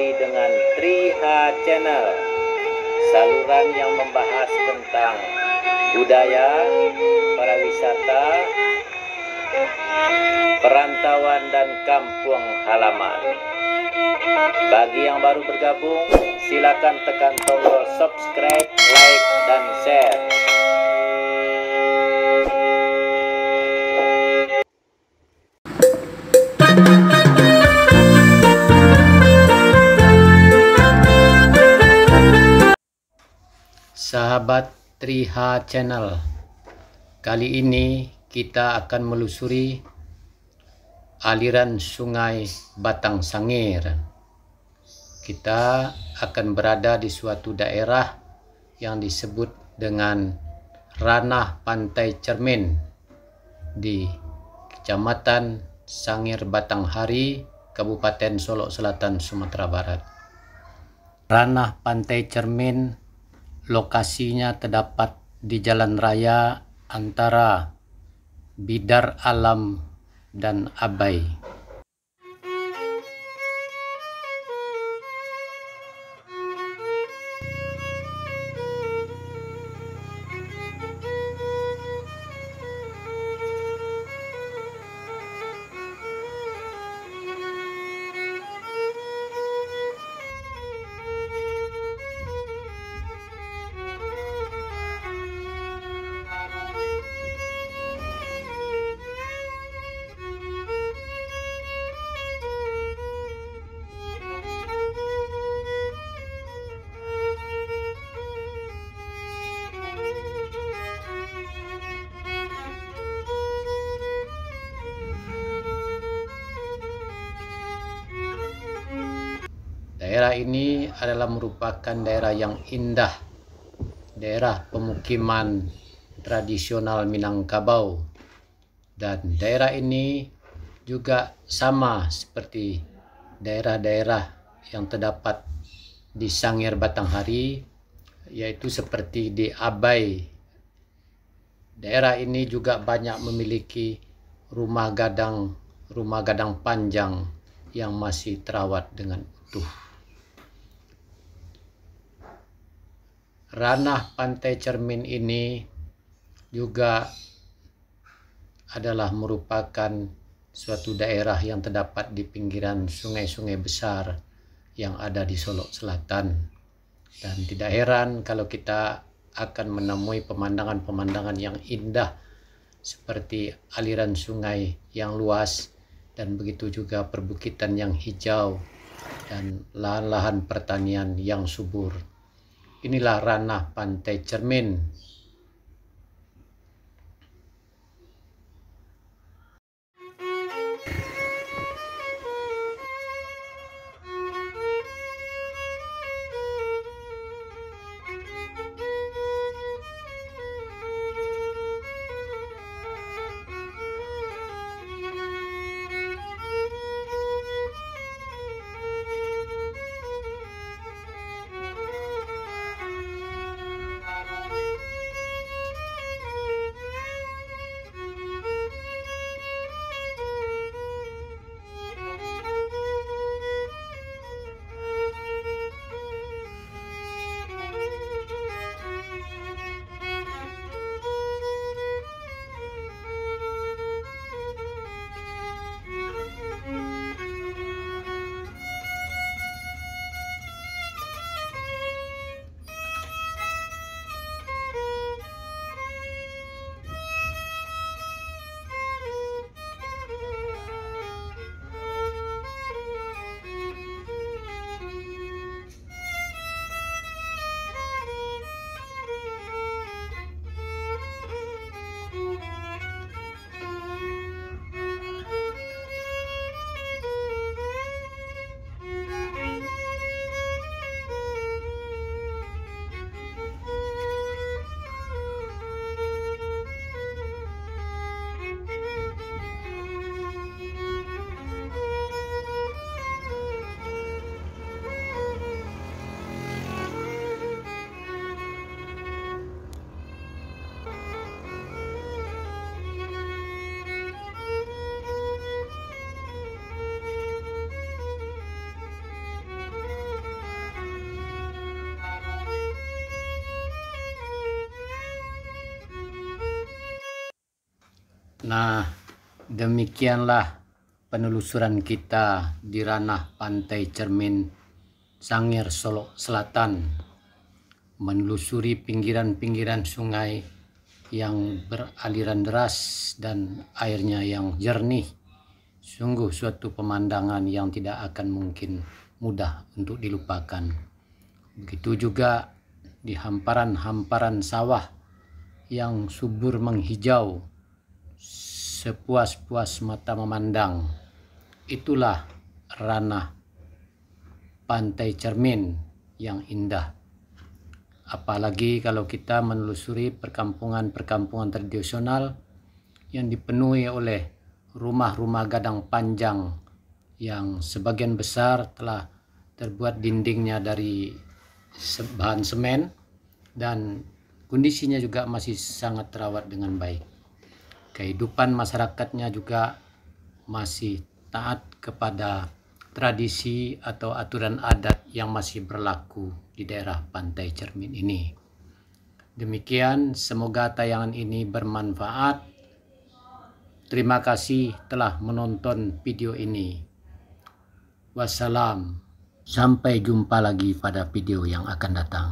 kembali dengan Triha Channel, saluran yang membahas tentang budaya, pariwisata, perantauan dan kampung halaman. Bagi yang baru bergabung, silakan tekan tombol subscribe, like, dan share. Sahabat Triha Channel, kali ini kita akan melusuri aliran sungai Batang Sangir. Kita akan berada di suatu daerah yang disebut dengan Ranah Pantai Cermin di Kecamatan Sangir Batanghari, Kabupaten Solok Selatan, Sumatera Barat. Ranah Pantai Cermin lokasinya terdapat di jalan raya antara Bidar Alam dan Abai. Daerah ini adalah merupakan daerah yang indah, daerah pemukiman tradisional Minangkabau, dan daerah ini juga sama seperti daerah-daerah yang terdapat di Sangir Batanghari, yaitu seperti di Abai. Daerah ini juga banyak memiliki rumah gadang panjang yang masih terawat dengan utuh. Ranah Pantai Cermin ini juga adalah merupakan suatu daerah yang terdapat di pinggiran sungai-sungai besar yang ada di Solok Selatan. Dan tidak heran kalau kita akan menemui pemandangan-pemandangan yang indah seperti aliran sungai yang luas, dan begitu juga perbukitan yang hijau dan lahan-lahan pertanian yang subur. Inilah Ranah Pantai Cermin. Nah, demikianlah penelusuran kita di ranah Pantai Cermin Sangir Solo Selatan, menelusuri pinggiran-pinggiran sungai yang beraliran deras dan airnya yang jernih. Sungguh suatu pemandangan yang tidak akan mungkin mudah untuk dilupakan. Begitu juga di hamparan-hamparan sawah yang subur menghijau, sepuas-puas mata memandang. Itulah ranah Pantai Cermin yang indah. Apalagi kalau kita menelusuri perkampungan-perkampungan tradisional yang dipenuhi oleh rumah-rumah gadang panjang yang sebagian besar telah terbuat dindingnya dari bahan semen dan kondisinya juga masih sangat terawat dengan baik. Kehidupan masyarakatnya juga masih taat kepada tradisi atau aturan adat yang masih berlaku di daerah Pantai Cermin ini. Demikian, semoga tayangan ini bermanfaat. Terima kasih telah menonton video ini. Wassalam. Sampai jumpa lagi pada video yang akan datang.